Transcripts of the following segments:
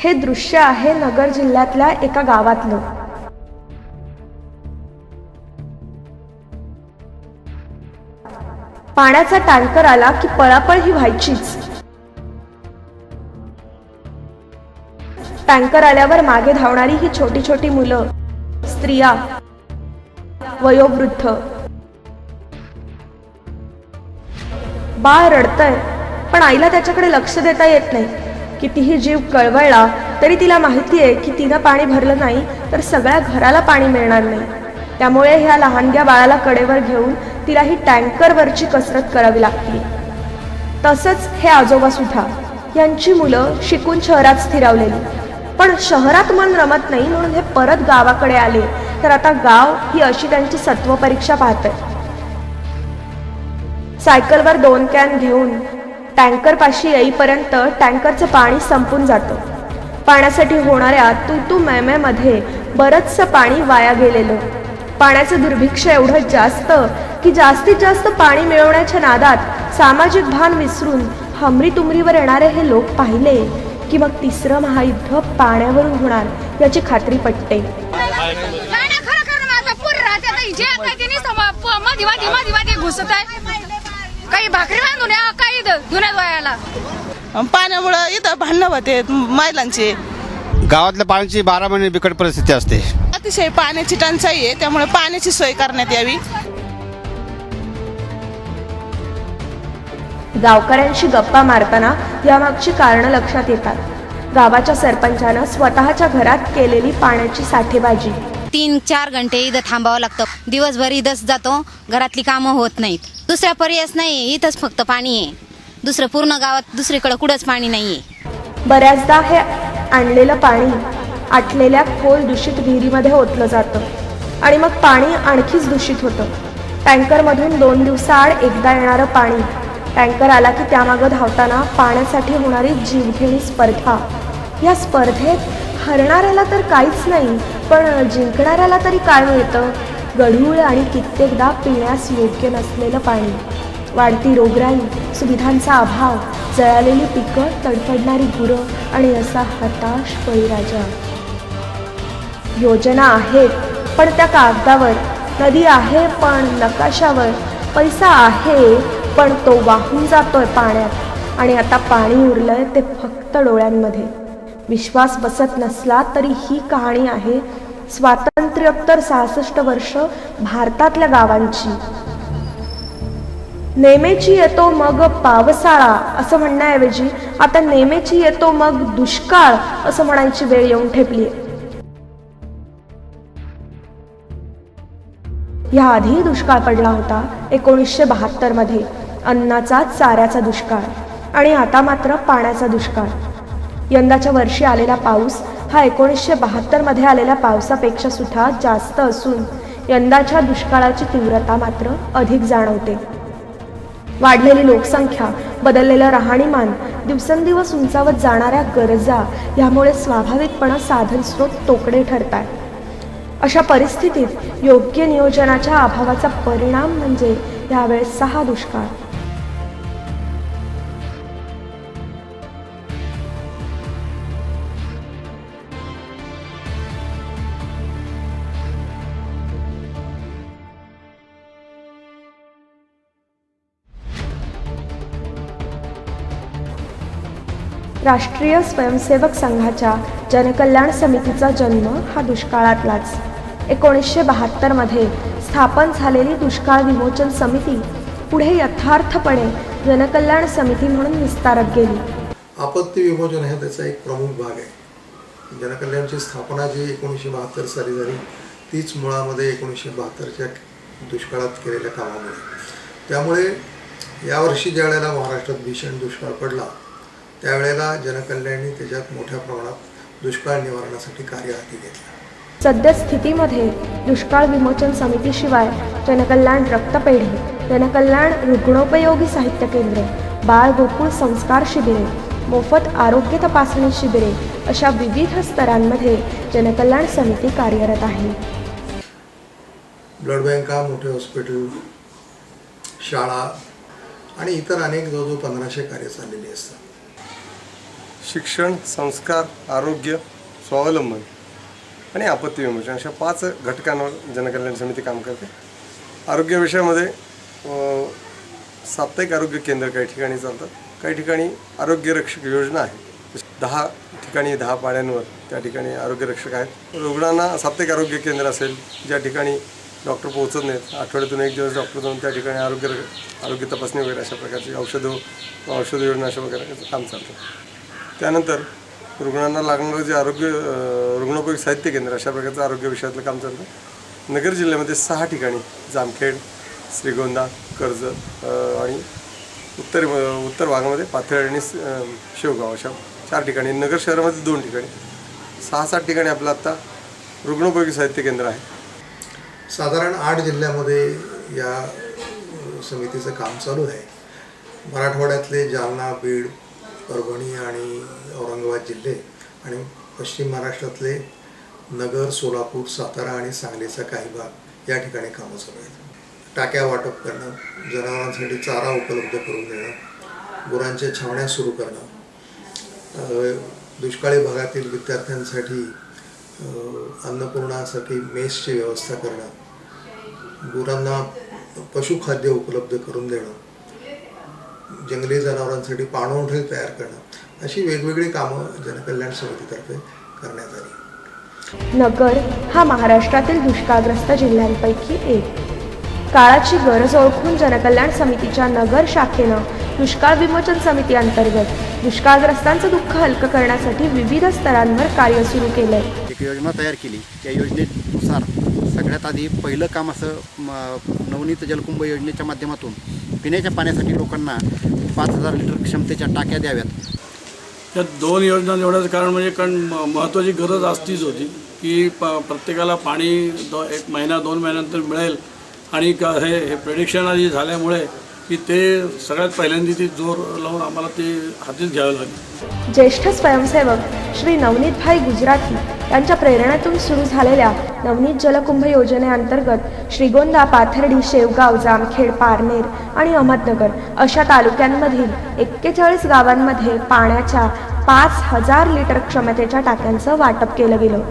हे दृश्य आहे नगर जिल्ह्यातल्या एका गावातलं। पाण्याचा टँकर आला की पळापळ ही व्हायचीच। टँकर आल्यावर मागे धावणारी ही छोटी छोटी मुलं, स्त्रिया, वयोवृद्ध। बाळ रडतंय पण आईला त्याच्याकडे लक्ष देता येत नाही। कितीही जीव कळवळला तरी तिला माहिती आहे की तिनं पाणी भरलं नाही तर सगळ्या घराला पाणी मिळणार नाही। त्यामुळे ह्या लहानग्या बाळाला कडेवर घेऊन तिला ही टँकरवरची कसरत करावी लागते। तसंच हे आजोबा सुद्धा, यांची मुलं शिकून शहरात स्थिरावलेली, पण शहरात मन रमत नाही म्हणून हे परत गावाकडे आले। तर आता गाव ही अशी त्यांची सत्व परीक्षा पाहतंय। सायकलवर 2 कॅन घेऊन टँकर पाशी येईपर्यंत टँकरचं पाणी संपून जातं। पाण्यासाठी होणाऱ्या तू मैमेमध्ये बरंचसं पाणी वाया गेलेलं। पाण्याचं दुर्भिक्ष एवढं जास्त की जास्तीत जास्त पाणी मिळवण्याच्या नादात सामाजिक भान विसरून हमरी तुमरीवर येणारे हे लोक पाहिले की मग तिसरं महायुद्ध पाण्यावरून होणार याची खात्री पटते। काही भाकरी बांधून या, काही धुण्यात वायाला पाण्यामुळे इथं भांडणं होते महिलांची। गावातल्या पाण्याची 12 महिने बिकट परिस्थिती असते। अतिशय पाण्याची टंचाई आहे, त्यामुळे पाण्याची सोय करण्यात यावी। गावकऱ्यांशी गप्पा मारताना यामागची कारणं लक्षात येतात। गावाच्या सरपंचानं स्वतःच्या घरात केलेली पाण्याची साठेबाजी। 3-4 घंटे इथं थांबावं लागतं। दिवसभर इथंच जातो, घरातली कामं होत नाहीत। दुसऱ्या पर्यायच नाही, इथंच फक्त पाणी आहे। दुसरं पूर्ण गावात दुसरीकडे कुठंच पाणी नाहीये। बऱ्याचदा हे आणलेलं पाणी आटलेल्या खोल दूषित विहिरीमध्ये ओतलं जातं आणि मग पाणी आणखीच दूषित होतं। टँकरमधून 2 दिवसाआड एकदा येणारं पाणी, टँकर आला की त्यामागं धावताना पाण्यासाठी होणारी जीवघेणी स्पर्धा। या स्पर्धेत हरणाऱ्याला तर काहीच नाही, पण जिंकणाऱ्याला तरी काय मिळतं? गढूळ आणि कित्येकदा पिण्यास योग्य नसलेलं पाणी, वाढती रोगराई, सुविधांचा अभाव, जळालेली पिकं, तडफडणारी गुरं आणि असा हताश बळीराजा। योजना आहेत पण त्या कागदावर, नदी आहे पण नकाशावर, पैसा आहे पण तो वाहून जातोय पाण्यात, आणि आता पाणी उरलंय ते फक्त डोळ्यांमध्ये। विश्वास बसत नसला तरी ही कहाणी आहे स्वातंत्र्योत्तर 66 वर्ष भारतातल्या गावांची। नेमेची येतो मग पावसाळा असं म्हणण्याऐवजी आता नेमेची येतो मग दुष्काळ असं म्हणायची वेळ येऊन ठेपली। याआधी दुष्काळ पडला होता 1972 मध्ये, अन्नाचा चाऱ्याचा दुष्काळ, आणि आता मात्र पाण्याचा दुष्काळ। यंदाच्या वर्षी आलेला पाऊस हा 1972 मध्ये आलेल्या पावसापेक्षा सुद्धा जास्त असून यंदाच्या दुष्काळाची तीव्रता मात्र अधिक जाणवते। वाढलेली लोकसंख्या, बदललेलं राहणीमान, दिवसेंदिवस उंचावत जाणाऱ्या गरजा यामुळे स्वाभाविकपणे साधन स्रोत तोकडे ठरतात। अशा परिस्थितीत योग्य नियोजनाच्या अभावाचा परिणाम म्हणजे यावेळेसचा हा दुष्काळ। राष्ट्रीय स्वयंसेवक संघाच्या जनकल्याण समितीचा जन्म हा दुष्काळातलाच। 1972 मध्ये स्थापन झालेली दुष्काळ विमोचन समिती पुढे यथार्थपणे जनकल्याण समिती म्हणून विस्तारत गेली। आपत्ती विमोचन हे त्याचा एक प्रमुख भाग आहे। जनकल्याणची स्थापना जी 1972 साली झाली तीच मुळामध्ये 1972च्या दुष्काळात केलेल्या कामामुळे। त्यामुळे यावर्षी ज्या वेळेला महाराष्ट्रात भीषण दुष्काळ पडला त्यावेळेला जनकल्याणने त्याच्यात मोठ्या प्रमाणात दुष्काळ निवारणासाठी कार्य हाती घेतलं। सद्यस्थितीमध्ये दुष्काळ विमोचन समितीशिवाय जनकल्याण रक्तपेढी, जनकल्याण रुग्णोपयोगी साहित्य केंद्र, बाळ गोकुळ संस्कार शिबिरे, मोफत आरोग्य तपासणी शिबिरे अशा विविध स्तरांमध्ये जनकल्याण समिती कार्यरत आहे। ब्लड बँका, मोठे हॉस्पिटल, शाळा आणि इतर अनेक जवळजवळ 1500 कार्य चाललेली असतात। शिक्षण, संस्कार, आरोग्य, स्वावलंबन आणि आपत्ती विमोचन अशा 5 घटकांवर जनकल्याण समिती काम करते. आरोग्य विषयामध्ये साप्ताहिक आरोग्य केंद्र काही ठिकाणी चालतात, काही ठिकाणी आरोग्य रक्षक योजना आहे. 10 ठिकाणी 10 पाड्यांवर त्या ठिकाणी आरोग्य रक्षक आहेत. रुग्णांना साप्ताहिक आरोग्य केंद्र असेल ज्या ठिकाणी डॉक्टर पोहोचत नाहीत, आठवड्यातून 1 दिवस डॉक्टर जाऊन त्या ठिकाणी आरोग्य तपासणी वगैरे अशा प्रकारची औषध योजना अशा प्रकारचं काम चालतं. त्यानंतर रुग्णांना लागणारं जे रुग्णोपयोगी साहित्य केंद्र अशा प्रकारचं आरोग्य विषयातलं काम चालतं. नगर जिल्ह्यामध्ये 6 ठिकाणी जामखेड, श्रीगोंदा, कर्जत आणि उत्तर भागामध्ये पाथर्डी आणि शेवगाव अशा 4 ठिकाणी, नगर शहरामध्ये 2 ठिकाणी, 6-7 ठिकाणी आपलं आत्ता रुग्णोपयोगी साहित्य केंद्र आहे. साधारण 8 जिल्ह्यामध्ये या समितीचं काम चालू आहे. मराठवाड्यातले जालना, बीड, परभणी आणि औरंगाबाद जिल्हे आणि पश्चिम महाराष्ट्रातले नगर, सोलापूर, सातारा आणि सांगलीचा काही भाग या ठिकाणी कामं चालू आहेत. टाक्या वाटप करणं, जनावरांसाठी चारा उपलब्ध करून देणं, गुरांच्या छावण्या सुरू करणं, दुष्काळी भागातील विद्यार्थ्यांसाठी अन्नपूर्णासाठी मेसची व्यवस्था करणं, गुरांना पशुखाद्य उपलब्ध करून देणं, जंगली जनावरांसाठी पाणवठे तयार करणं अशी वेगवेगळी कामं जनकल्याण समितीतर्फे करण्यात आली. नगर हा महाराष्ट्रातील दुष्काळग्रस्त जिल्ह्यांपैकी एक. काळाची गरज ओळखून जनकल्याण समितीच्या नगर शाखेनं दुष्काळ विमोचन समिती अंतर्गत दुष्काळग्रस्तांचं दुःख हलकं करण्यासाठी विविध स्तरांवर कार्य सुरू केलंय. एक योजना तयार केली. त्या योजनेनुसार सगळ्यात आधी पहिलं काम असं नवनीत जलकुंभ योजनेच्या माध्यमातून पिण्याच्या पाण्यासाठी लोकांना 5000 लिटर क्षमतेच्या टाक्या द्याव्यात. या 2 योजना निवडायचं कारण महत्त्वाची गरज असतीच होती की प्रत्येकाला पाणी 1 महिना 2 महिन्यानंतर मिळेल आणि हे प्रेडिक्शन आधी झाल्यामुळे की ते सगळ्यात पहिल्यांदा ती जोर लावून आम्हाला ते हातीच घ्यावं लागेल. ज्येष्ठ स्वयंसेवक श्री नवनीतभाई गुजराती यांच्या प्रेरणेतून सुरू झालेल्या नवनीत जलकुंभ योजनेअंतर्गत श्रीगोंदा, पाथर्डी, शेवगाव, जामखेड, पारनेर आणि अहमदनगर अशा तालुक्यांमधील 41 गावांमध्ये पाण्याच्या 5000 लिटर क्षमतेच्या टाक्यांचं वाटप केलं गेलं.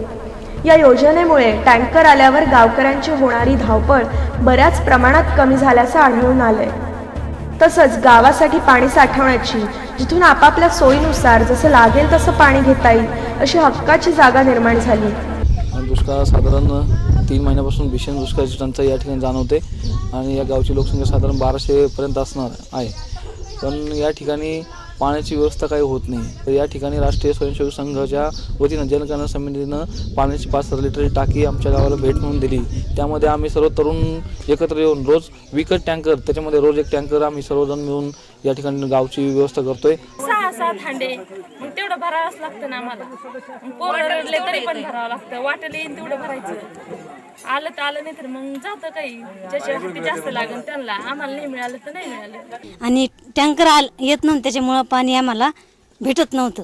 या योजनेमुळे टँकर आल्यावर गावकऱ्यांची होणारी धावपळ बऱ्याच प्रमाणात कमी झाल्याचं आढळून आलंय. तसंच गावासाठी पाणी साठवण्याची जिथून आपापल्या सोयीनुसार जसं लागेल तसं पाणी घेता येईल अशी हक्काची जागा निर्माण झाली. दुष्काळ साधारण 3 महिन्यापासून भीषण दुष्काळाची टंचाई या ठिकाणी जाणवते आणि या गावची लोकसंख्या साधारण 1200पर्यंत असणार आहे. पण या ठिकाणी पाण्याची व्यवस्था काही होत नाही. तर या ठिकाणी राष्ट्रीय स्वयंसेवक संघाच्या वतीनं जनकल्याण समितीनं पाण्याची 5000 लिटरची टाकी आमच्या गावाला भेट म्हणून दिली. त्यामध्ये आम्ही सर्व तरुण एकत्र येऊन रोज विकत टँकर, त्याच्यामध्ये रोज 1 टँकर आम्ही सर्वजण मिळून या ठिकाणी गावची व्यवस्था करतोय. 6-7 हांडे मग तेवढं भरावंच लागतं ना आम्हाला. पोरं रडले तरी पण भरावं लागतं. वाटेल येईन तेवढं भरायचं. आलं तर आलं नाही तर मग जातं काही. ज्याच्या हाती जास्त लागेल त्यांना. आम्हाला नाही मिळालं तर नाही मिळालं. आणि टँकर येत नव्हतं त्याच्यामुळं पाणी आम्हाला भेटत नव्हतं.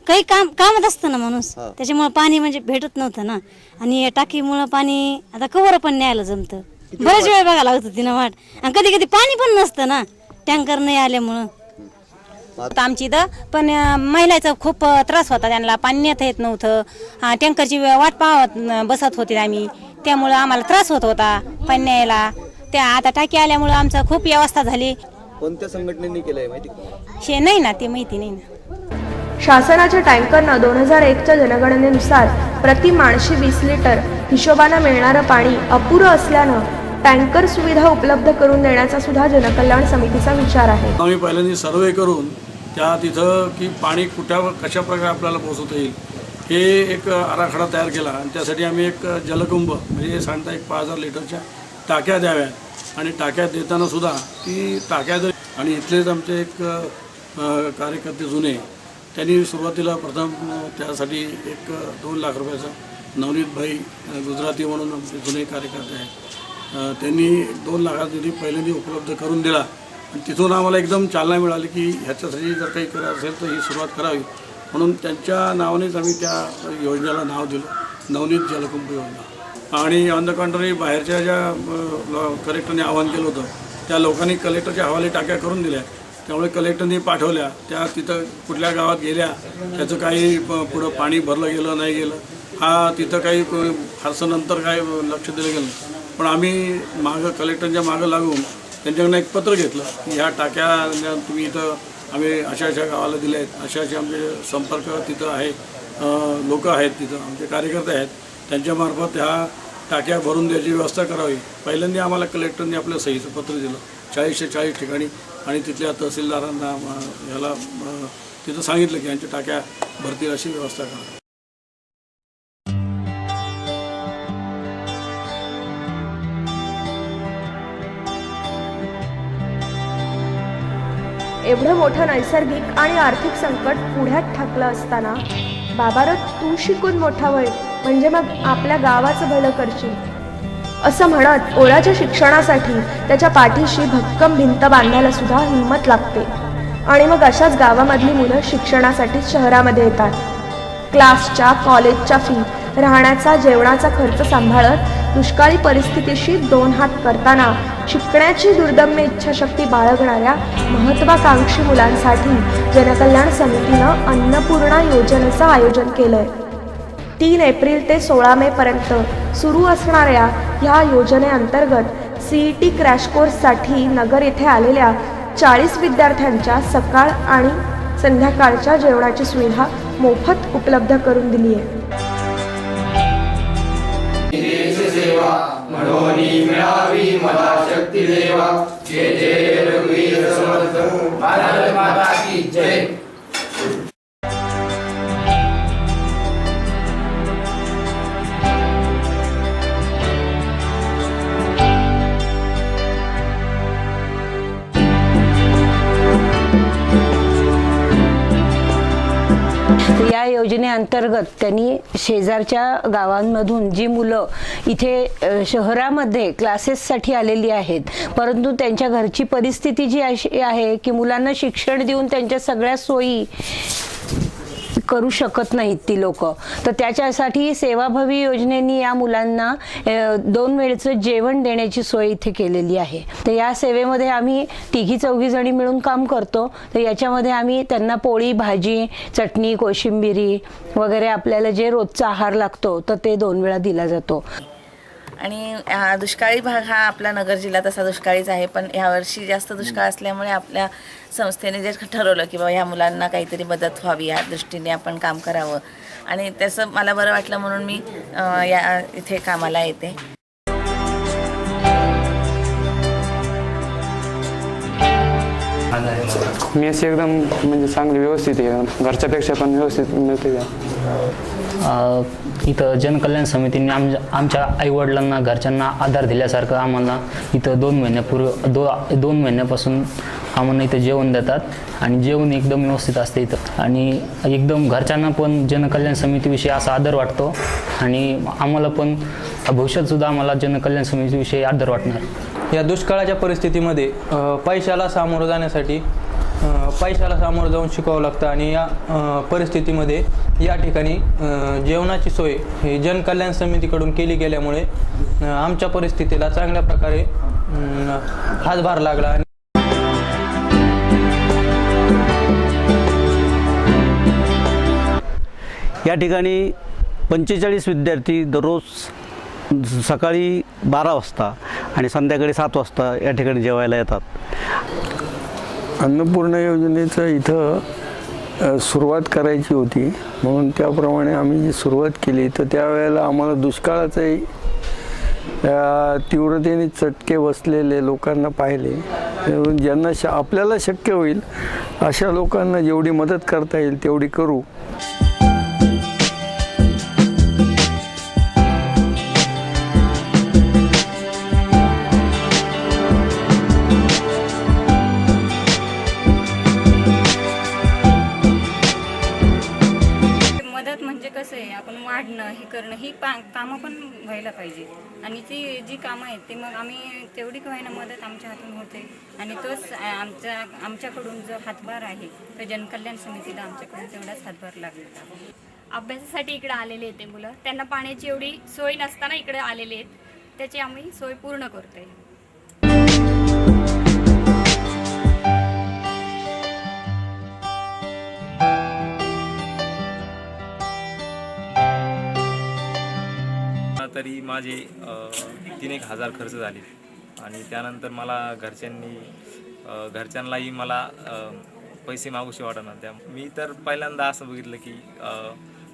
काही कामत असतं ना माणूस, त्याच्यामुळं पाणी म्हणजे भेटत नव्हतं ना. आणि या टाकीमुळं पाणी आता कवर पण न्यायला जमतं. बरेच वेळ बघायला लागत होती ना वाट. आणि कधी कधी पाणी पण नसतं ना टँकर नाही आल्यामुळं. आमची इथं पण महिलाचा खूप त्रास होता. त्यांना पाणी नेता येत नव्हतं. टँकरची वाट पाहत बसत होते आम्ही. त्यामुळं आम्हाला त्रास होत होता पाणी न्यायला. त्या आता टाकी आल्यामुळं आमचं खूप व्यवस्था झाली. कोणत्या संघटनेने केलंय माहिती हे नाही ना, ते माहिती नाही ना. शासनाच्या टँकरनं 2001च्या जनगणनेनुसार प्रति माणशी 20 लिटर हिशोबानं मिळणारं पाणी अपुरं असल्यानं टँकर सुविधा उपलब्ध करून देण्याचा सुद्धा जनकल्याण समितीचा विचार आहे. आम्ही पहिल्यांदा सर्वे करून त्या तिथं की पाणी कशा प्रकारे आपल्याला पोहोचवता येईल हे एक आराखडा तयार केला. आणि त्यासाठी आम्ही एक जलकुंभ म्हणजे सांगता 5000 लिटरच्या टाक्या द्याव्यात. आणि टाक्या देताना सुद्धा की टाक्या आणि इथलेच आमचे एक कार्यकर्ते जुने त्यांनी सुरुवातीला प्रथम त्यासाठी 2 लाख रुपयाचा नवनीतभाई गुजराती म्हणून आमचे जुने कार्यकर्ते आहेत, त्यांनी 2 लाखाचा निधी पहिल्यांदा उपलब्ध करून दिला. आणि तिथून आम्हाला एकदम चालना मिळाली की ह्याच्यासाठी जर काही करायचं असेल तर ही सुरुवात करावी. म्हणून त्यांच्या नावानेच आम्ही त्या योजनेला नाव दिलं नवनीत जलकुंभ योजना. आणि ऑन द कॉन्ट्ररी बाहेरच्या ज्या कलेक्टरने आवाहन केलं होतं त्या लोकांनी कलेक्टरच्या हवाले टाक्या करून दिल्या. त्यामुळे कलेक्टरनी पाठवल्या, त्या तिथं कुठल्या गावात गेल्या, त्याचं काही पुढं पाणी भरलं गेलं नाही गेलं हा तिथं काही फारसं नंतर काय लक्ष दिलं गेलं. पण आम्ही कलेक्टरच्या मागं लागून त्यांच्याकडनं एक पत्र घेतलं की ह्या टाक्या तुम्ही इथं आम्ही अशा गावाला दिल्या आहेत, असे आमचे संपर्क तिथं आहे, लोक आहेत तिथं, आमचे कार्यकर्ते आहेत, त्यांच्यामार्फत ह्या टाक्या भरून द्यायची व्यवस्था करावी. पहिल्यांदा आम्हाला कलेक्टरने आपलं सहीचं पत्र दिलं 40 ठिकाणी आणि तिथल्या तहसीलदारांना ह्याला तिथं सांगितलं की यांच्या टाक्या भरतील अशी व्यवस्था करा. एवढं मोठं नैसर्गिक आणि आर्थिक संकट पुढ्यात ठाकलं असताना बाबारत तू शिकून मोठा होय म्हणजे मग आपल्या गावाचं भलं करशील असं म्हणत पोराच्या शिक्षणासाठी त्याच्या पाठीशी भक्कम भिंत बांधायला सुद्धा हिंमत लागते. आणि मग अशाच गावामधली मुलं शिक्षणासाठी शहरामध्ये येतात. क्लासच्या कॉलेजच्या फी, राहण्याचा जेवणाचा खर्च सांभाळत दुष्काळी परिस्थितीशी 2 हात करताना शिकण्याची दुर्दम्य इच्छाशक्ती बाळगणाऱ्या महत्त्वाकांक्षी मुलांसाठी जनकल्याण समितीनं अन्नपूर्णा योजनेचं आयोजन केलंय. 3 एप्रिल ते 16 मे पर्यंत सुरू असणाऱ्या ह्या योजनेअंतर्गत CET क्रॅश कोर्ससाठी नगर येथे आलेल्या 40 विद्यार्थ्यांच्या सकाळ आणि संध्याकाळच्या जेवणाची सुविधा मोफत उपलब्ध करून दिली आहे. या योजनेअंतर्गत त्यांनी शेजारच्या गावांमधून जी मुलं इथे शहरामध्ये क्लासेससाठी आलेली आहेत, परंतु त्यांच्या घरची परिस्थिती जी अशी आहे की मुलांना शिक्षण देऊन त्यांच्या सगळ्या सोयी करू शकत नाहीत ती लोक, तर त्याच्यासाठी सेवाभावी योजनेने या मुलांना 2 वेळचं जेवण देण्याची सोय इथे केलेली आहे. तर या सेवेमध्ये आम्ही 3-4 जणी मिळून काम करतो. तर याच्यामध्ये आम्ही त्यांना पोळी, भाजी, चटणी, कोशिंबिरी वगैरे आपल्याला जे रोजचा आहार लागतो तर ते 2 वेळा दिला जातो. आणि हा दुष्काळी भाग हा आपला नगर जिल्हा तसा दुष्काळीच आहे, पण ह्यावर्षी जास्त दुष्काळ असल्यामुळे आपल्या संस्थेने जे ठरवलं की बाबा ह्या मुलांना काहीतरी मदत व्हावी या दृष्टीने आपण काम करावं आणि त्याचं मला बरं वाटलं म्हणून मी या इथे कामाला येते. मेस एकदम म्हणजे चांगली व्यवस्थित आहे, घरच्यापेक्षा पण व्यवस्थित मिळते. इथं जनकल्याण समितीने आमच्या आईवडिलांना घरच्यांना आधार दिल्यासारखं आम्हाला इथं 2 महिन्यापासून आम्हाला इथं जेवण देतात आणि जेवण एकदम व्यवस्थित असते इथं आणि एकदम घरच्यांना पण जनकल्याण समितीविषयी असा आदर वाटतो आणि आम्हाला पण भविष्यातसुद्धा आम्हाला जनकल्याण समितीविषयी आदर वाटणार. या दुष्काळाच्या परिस्थितीमध्ये पैशाला सामोरं जाऊन शिकावं लागतं आणि या परिस्थितीमध्ये या ठिकाणी जेवणाची सोय ही जनकल्याण समितीकडून केली गेल्यामुळे आमच्या परिस्थितीला चांगल्या प्रकारे हातभार लागला. या ठिकाणी 45 विद्यार्थी दररोज सकाळी 12 वाजता आणि संध्याकाळी 7 वाजता या ठिकाणी जेवायला येतात. अन्नपूर्णा योजनेचं इथं सुरुवात करायची होती म्हणून त्याप्रमाणे आम्ही जी सुरुवात केली तर त्यावेळेला आम्हाला दुष्काळाचाही तीव्रतेने चटके बसलेले लोकांना पाहिले. ज्यांना आपल्याला शक्य होईल अशा लोकांना जेवढी मदत करता येईल तेवढी करू. आपण वाढणं हे करणं ही कामं पण व्हायला पाहिजे आणि ती जी कामं आहेत ते मग आम्ही तेवढी व्हायला मदत आमच्या हातून होते आणि तोच आमच्याकडून जो हातभार आहे तर जनकल्याण समितीला आमच्याकडून तेवढाच हातभार लागला. अभ्यासासाठी इकडे आलेले आहेत ते मुलं, त्यांना पाण्याची एवढी सोय नसताना इकडे आलेले आहेत, त्याची आम्ही सोय पूर्ण करतोय. तरी माझे 3-1 हजार खर्च झाले आणि त्यानंतर मला घरच्यांनाही मला पैसे मागूशी वाटणार. मी तर पहिल्यांदा असं बघितलं की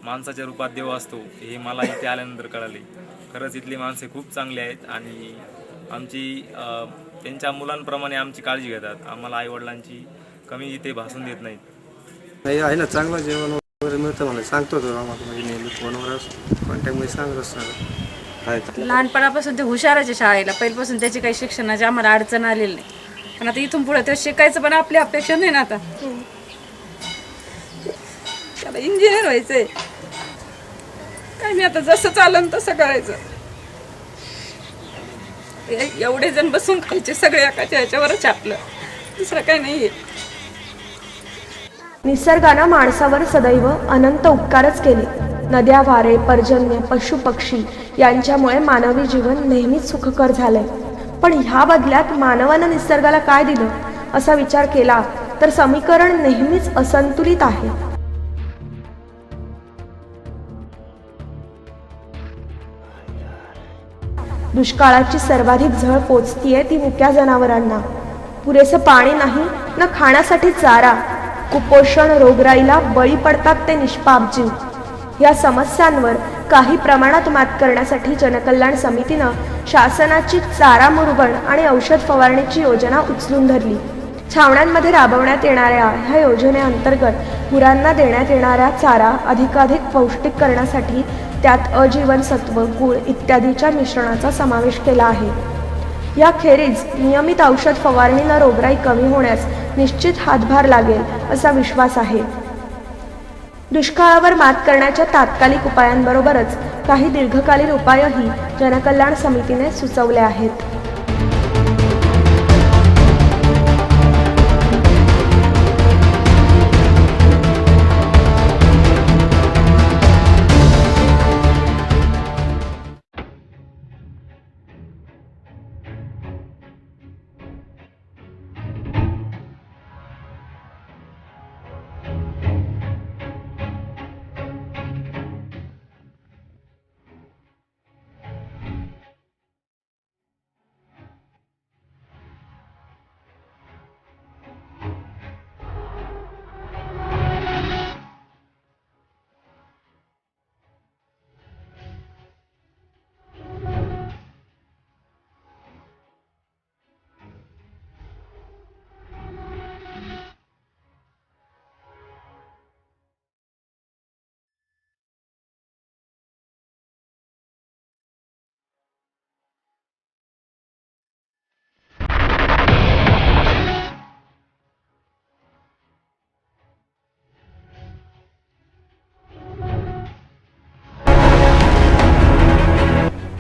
माणसाच्या रूपात देव असतो हे मला इथे आल्यानंतर कळाले. खरंच इथली माणसे खूप चांगली आहेत आणि आमची त्यांच्या मुलांप्रमाणे आमची काळजी घेतात. आम्हाला आईवडिलांची कमी इथे भासून देत नाहीत. नाही आहे ना, चांगलं जेवण वगैरे मिळतं मला, सांगतो तो आम्हाला, म्हणजे नेहमी फोनवर कॉन्टॅक्टमध्ये सांगत असणार. लहानपणापासून ते हुशारच आहे शाळेला, पहिल्यापासून त्याची काही शिक्षणाची आम्हाला अडचण आलेली नाही. पण आता इथून पुढे ते शिकायचं, पण आपली अपेक्षा नाही ना आता. त्याला इंजिनियर व्हायचंय, काय नाही आता जसं चालन तसं करायचं. एवढे जण बसून खायचे सगळे एकाच्या ह्याच्यावरच आपलं, दुसरं काही नाहीये. निसर्गानं माणसावर सदैव अनंत उपकारच केले. नद्या, वारे, पर्जन्य, पशु पक्षी यांच्यामुळे मानवी जीवन नेहमीच सुखकर झालंय. पण ह्या बदल्यात मानवानं निसर्गाला काय दिलं असा विचार केला तर समीकरण नेहमीच असंतुलित आहे. दुष्काळाची सर्वाधिक झळ पोचतीये ती मुक्या जनावरांना. पुरेसं पाणी नाही ना खाण्यासाठी चारा, कुपोषण, रोगराईला बळी पडतात ते निष्पाप जीव. या समस्यांवर काही प्रमाणात मात करण्यासाठी जनकल्याण समितीनं शासनाची चारा मुरवण आणि औषध फवारणीची योजना उचलून धरली. छावण्यांमध्ये राबवण्यात येणाऱ्या ह्या योजनेअंतर्गत गुरांना देण्यात येणारा चारा अधिकाधिक पौष्टिक करण्यासाठी त्यात अजीवनसत्व, गूळ इत्यादीच्या मिश्रणाचा समावेश केला आहे. याखेरीज नियमित औषध फवारणीनं रोगराई कमी होण्यास निश्चित हातभार लागेल असा विश्वास आहे. दुष्काळावर मात करण्याच्या तात्कालिक उपायांबरोबरच काही दीर्घकालीन उपायही जनकल्याण समितीने सुचवले आहेत.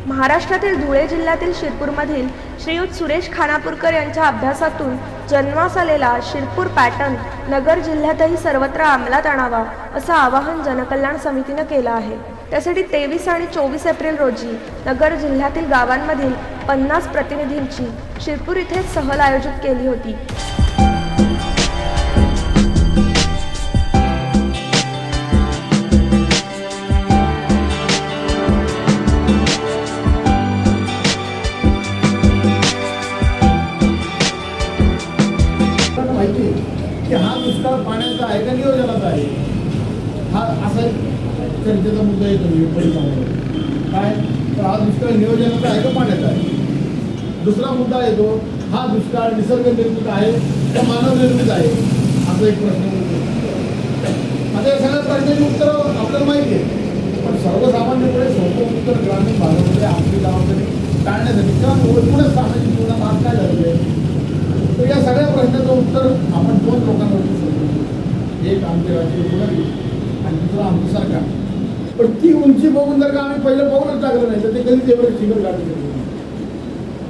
महाराष्ट्रातील धुळे जिल्ह्यातील शिरपूरमधील श्रीयुत सुरेश खानापूरकर यांच्या अभ्यासातून जन्मास आलेला शिरपूर पॅटर्न नगर जिल्ह्यातही सर्वत्र अंमलात आणावा असं आवाहन जनकल्याण समितीनं केलं आहे. त्यासाठी 23 आणि 24 एप्रिल रोजी नगर जिल्ह्यातील गावांमधील 50 प्रतिनिधींची शिरपूर इथे सहल आयोजित केली होती. हा दुष्काळ पाण्याचा आहे का नियोजनाचा आहे, हा असा चर्चेचा मुद्दा येतो काय. तर हा दुष्काळ नियोजनाचा आहे का पाण्याचा आहे. दुसरा मुद्दा येतो, हा दुष्काळ निसर्ग निर्मित आहे का मानव निर्मित आहे, असा एक प्रश्न येतो. आता या सगळ्या प्रश्नाची उत्तरं आपल्याला माहिती आहे, पण सर्वसामान्यपणे सोपं उत्तर ग्रामीण भागामध्ये आपली जबाबदारी टाळण्यासाठी किंवा एकूणच सामाजिक जीवनात आज काय झालेलं आहे. तर या सगळ्या प्रश्नाचं उत्तर आपण 2 लोकांवरती शोधतो. एक आमचे राज्य फडणवीस आणि दुसरं आमचं सरकार. पण ती उंची बघून जर का आम्ही पहिलं पाऊलच टाकलं नाही तर ते कधीच एवढं शिखर गाठू शकतो.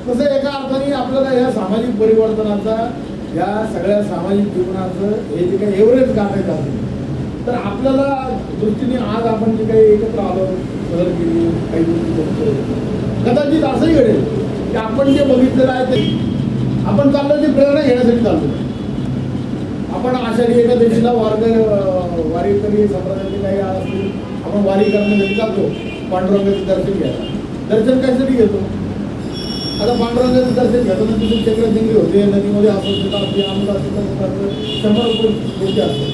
तसं एका अर्थाने आपल्याला या सामाजिक परिवर्तनाचा, या सगळ्या सामाजिक जीवनाचं हे जे काही एव्हरेज गाठायचं असेल तर आपल्याला दृष्टीने आज आपण जे काही एकत्र आलो, सहल केली, काही गोष्टी बघतोय, कदाचित असंही घडेल की आपण जे बघितलेलं आहे ते आपण चाललो ती प्रेरणा घेण्यासाठी चाललो. आपण आषाढी एकादशीला वारीकरी संप्रदायाचे काही असतील, आपण वारी करण्यासाठी चालतो पांडुरंगाचे दर्शन घ्यायला. दर्शन कशासाठी घेतो? आता पांडुरंगाचं दर्शन घेताना तिथे चक्रदिंडी होते, नदीमध्ये अस्वच्छता असते, आमचं असते, 100 गोष्टी असतात.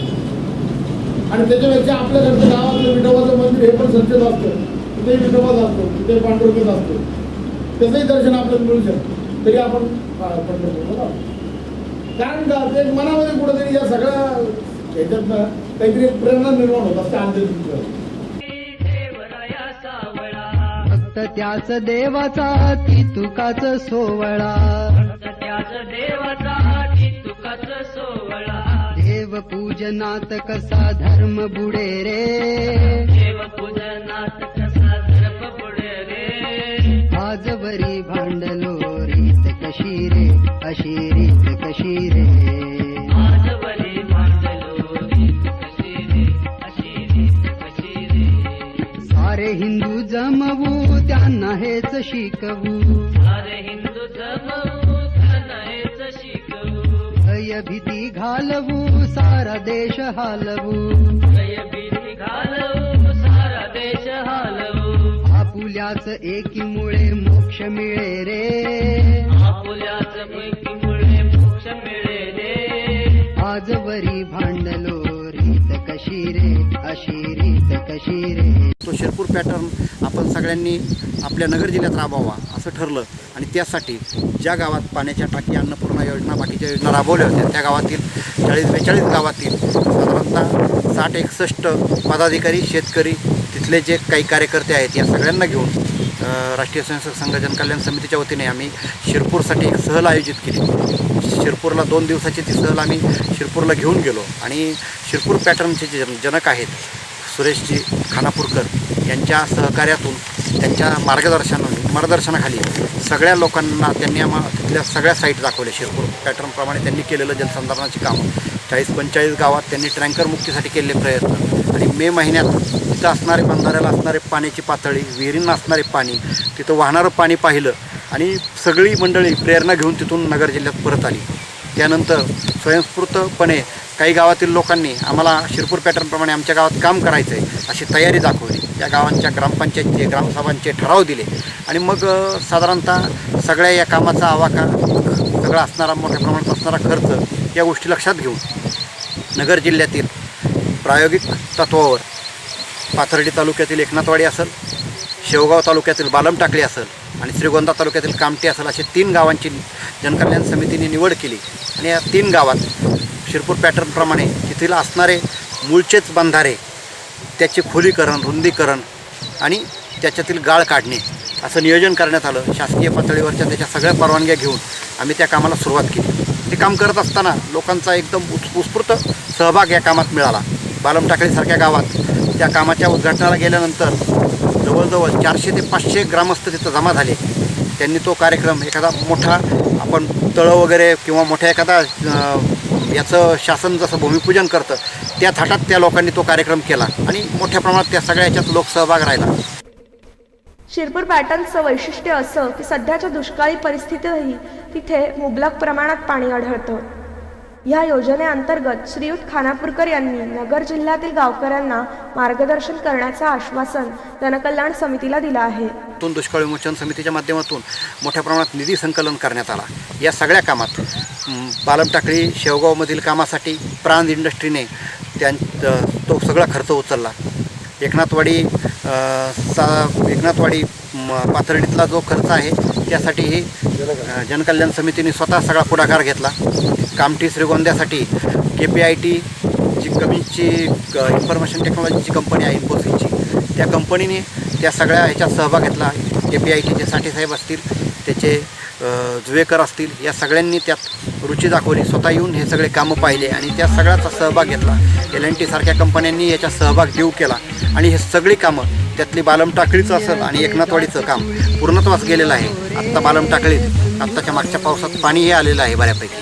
आणि त्याच्यापेक्षा आपल्याकडचं गावातलं विठोबाचं मंदिर हे पण स्वच्छता असतं, तिथे विठोबाच असतो, तिथे पांडुरंगच असतो, त्याचंही दर्शन आपल्याला मिळू शकतं. तरी आपण पंढरपूरला, कारण का ते मनामध्ये कुठंतरी या सगळ्या ह्याच्यातनं काहीतरी एक प्रेरणा निर्माण होत असते आंतरिक. त्याच देवाचा ती तुकाच सोवळा, त्याच देवाचा ती तुकाच सोवळा. देव पूजनात कसा धर्म बुडे रे, देव पूजनात कसा धर्म बुडे रे. आजवरी भांडलो रीत कशी रे, अशी रीत कशी रे. आजवरी भांडलो रीत कशी रे, अशी रीत कशी रे. सारे हिंदू जमवू त्यांना हेच शिकवू, सारे हिंदू जमवू त्यांना हेच शिकवू. भय भीती घालवू सारा देश हालवू, भय भीती घालवू सारा देश हालवू. आपुल्याच एकीमुळे मोक्ष मिळे रे, आपुल्याच एकीमुळे मोक्ष मिळे रे. आजवरी भांडलो रीत कशी रे, अशी रीत कशी रे. तो शिरपूर पॅटर्न आपण सगळ्यांनी आपल्या नगर जिल्ह्यात राबवावा असं ठरलं. आणि त्यासाठी ज्या गावात पाण्याच्या टाकी, अन्नपूर्णा योजना, बाकीच्या योजना राबवल्या होत्या त्या गावातील 40-42 गावातील साधारणतः 60-61 पदाधिकारी, शेतकरी, तिथले जे काही कार्यकर्ते आहेत या सगळ्यांना घेऊन राष्ट्रीय स्वयंसेवक संघ जनकल्याण समितीच्या वतीने आम्ही शिरपूरसाठी एक सहल आयोजित केली. शिरपूरला 2 दिवसाची ती सहल आम्ही शिरपूरला घेऊन गेलो आणि शिरपूर पॅटर्नचे जे जनक आहेत सुरेशजी खानापूरकर यांच्या सहकार्यातून, त्यांच्या मार्गदर्शनाखाली सगळ्या लोकांना त्यांनी तिथल्या सगळ्या साईट दाखवल्या. शिरपूर पॅटर्नप्रमाणे त्यांनी केलेलं जलसंधारणाची कामं 40-45 गावात त्यांनी टँकर मुक्तीसाठी केलेले प्रयत्न. आणि मे महिन्यात तिथं असणारे, बंधाऱ्याला असणारे पाण्याची पातळी, विहिरींना असणारे पाणी, तिथं वाहणारं पाणी पाहिलं आणि सगळी मंडळी प्रेरणा घेऊन तिथून नगर जिल्ह्यात परत आली. त्यानंतर स्वयंस्फूर्तपणे काही गावातील लोकांनी आम्हाला शिरपूर पॅटर्नप्रमाणे आमच्या गावात काम करायचं आहे अशी तयारी दाखवली. या गावांच्या ग्रामपंचायतचे, ग्रामसभांचे ठराव दिले आणि मग साधारणतः सगळ्या या कामाचा आवाका, सगळा असणारा मोठ्या प्रमाणात असणारा खर्च या गोष्टी लक्षात घेऊन नगर जिल्ह्यातील प्रायोगिक तत्त्वावर पाथर्डी तालुक्यातील एकनाथवाडी असेल, शेवगाव तालुक्यातील बालमटाकळी असेल आणि श्रीगोंदा तालुक्यातील कामठी असेल असे 3 गावांची जनकल्याण समितीने निवड केली. आणि या 3 गावात शिरपूर पॅटर्नप्रमाणे तिथील असणारे मूळचेच बंधारे, त्याचे खोलीकरण, रुंदीकरण आणि त्याच्यातील गाळ काढणे असं नियोजन करण्यात आलं. शासकीय पातळीवरच्या त्याच्या सगळ्या परवानग्या घेऊन आम्ही त्या कामाला सुरुवात केली. ते काम करत असताना लोकांचा एकदम उत्स्फूर्त सहभाग या कामात मिळाला. बालमटाकळीसारख्या गावात त्या कामाच्या उद्घाटनाला गेल्यानंतर जवळजवळ 400 ते 500 ग्रामस्थ तिथं जमा झाले. त्यांनी तो कार्यक्रम, एखादा मोठा आपण तळं वगैरे किंवा मोठ्या एखादा याचं शासन जसं भूमिपूजन करतं त्या थाटात त्या लोकांनी तो कार्यक्रम केला आणि मोठ्या प्रमाणात त्या सगळ्या याच्यात लोकसहभाग राहिला. शिरपूर पॅटर्नचं वैशिष्ट्य असं की सध्याच्या दुष्काळी परिस्थितीतही तिथे मुबलक प्रमाणात पाणी आढळतं. या योजनेअंतर्गत श्रीयुत खानापूरकर यांनी नगर जिल्ह्यातील गावकऱ्यांना मार्गदर्शन करण्याचं आश्वासन जनकल्याण समितीला दिलं आहे. दुष्काळ विमोचन समितीच्या माध्यमातून मोठ्या प्रमाणात निधी संकलन करण्यात आला. या सगळ्या कामात बालमटाकळी, शेवगावमधील कामासाठी प्रांत इंडस्ट्रीने तो सगळा खर्च उचलला. एकनाथवाडी पाथर्डीतला जो खर्च आहे त्यासाठीही जनकल्याण समितीने स्वतः सगळा पुढाकार घेतला. कामठी श्रीगोंद्यासाठी KPIT जी कमीची इन्फॉर्मेशन टेक्नॉलॉजीची कंपनी आहे, इन्फोसिसची, त्या कंपनीने त्या सगळ्या ह्याच्यात सहभाग घेतला. KPITचे साठेसाहेब असतील, त्याचे जुवेकर असतील, या सगळ्यांनी त्यात रुची दाखवली. स्वतः येऊन हे सगळे कामं पाहिले आणि त्या सगळ्याचा सहभाग घेतला. LNT सारख्या कंपन्यांनी याच्यात सहभाग देऊ केला आणि हे सगळी कामं, त्यातली बालमटाकळीचं असेल आणि एकनाथवाडीचं काम पूर्णत्वास गेलेलं आहे. आत्ता बालमटाकळीत आत्ताच्या मागच्या पावसात पाणीही आलेलं आहे बऱ्यापैकी.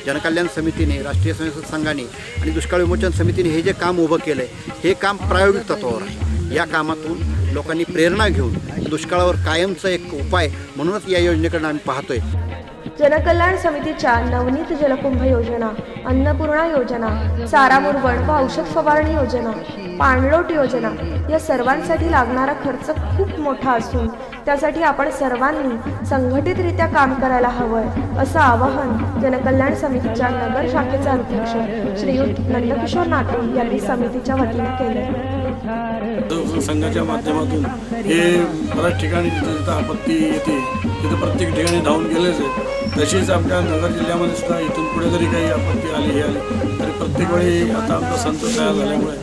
जनकल्याण समितीने, राष्ट्रीय स्वयंसेवक संघाने आणि दुष्काळ विमोचन समितीने हे जे काम उभं केलं आहे हे काम प्रायोगिक तत्त्वावर आहे. या कामातून लोकांनी प्रेरणा घेऊन दुष्काळावर कायमचा एक उपाय म्हणूनच या योजनेकडे आम्ही पाहतोय. जनकल्याण समितीच्या नवनीत जलकुंभ योजना, अन्नपूर्णा योजना, चारा मुरवण व औषध फवारणी योजना, पाणलोट योजना या सर्वांसाठी लागणारा खर्च खूप मोठा असून त्यासाठी आपण सर्वांनी संघटितरित्या काम करायला हवंय, असं आवाहन जनकल्याण समितीच्या नगर शाखेचे अध्यक्ष श्रीयुत नंदकिशोर नाते यांनी समितीच्या वतीने केले. संघाच्या माध्यमातून हे बऱ्याच ठिकाणी जिथं जिथं आपत्ती येते तिथं प्रत्येक ठिकाणी धावून गेलेच आहे. तशीच आमच्या नगर जिल्ह्यामध्ये सुद्धा इथून पुढे जरी काही आपत्ती आली हे आली तरी प्रत्येक वेळी आता आमचा संत तयार झाल्यामुळे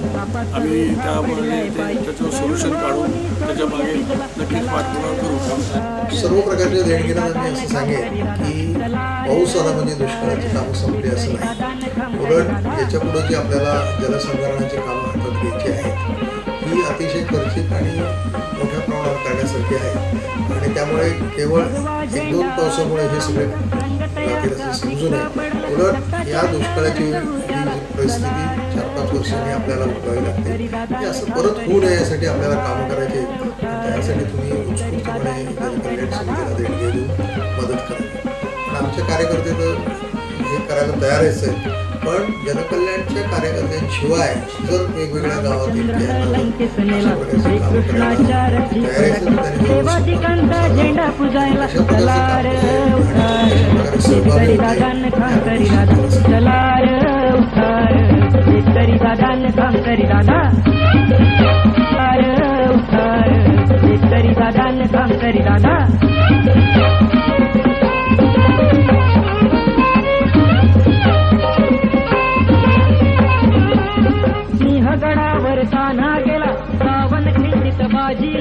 आम्ही त्यामुळे त्याचं सोल्युशन काढून त्याच्या मागे नक्कीच पाठपुरावा करू. सर्व प्रकारच्या देणगींना मी असं सांगेन की पाऊस आला म्हणजे दुष्काळाची कामं संपली असं नाही. उलट याच्या पुढे जी आपल्याला जलसंधारणाची कामं हातात घ्यायची आहेत ही अतिशय खर्चिक आणि मोठ्या प्रमाणात करण्यासारखी आहे आणि त्यामुळे केवळ 1-2 पावसामुळे हे सगळे लागतील असं समजू नये. उलट या दुष्काळाची ही परिस्थिती 4-5 वर्षांनी आपल्याला उठवावी लागते. असं परत होऊ नये यासाठी आपल्याला कामं करायचे. त्यासाठी तुम्ही उत्स्फूर्तपणे जनकल्याण समितीला देणगी देऊन मदत करावी. पण आमचे कार्यकर्ते तर हे करायला तयारच आहेत. पण जनकल्याणच्या कार्यकर्त्यांशिवाय जर वेगवेगळ्या गावातील अशा प्रकारचे काम करायला तयार असेल तर गडावर तान्हा गेला, सावन खिंडीत बाजी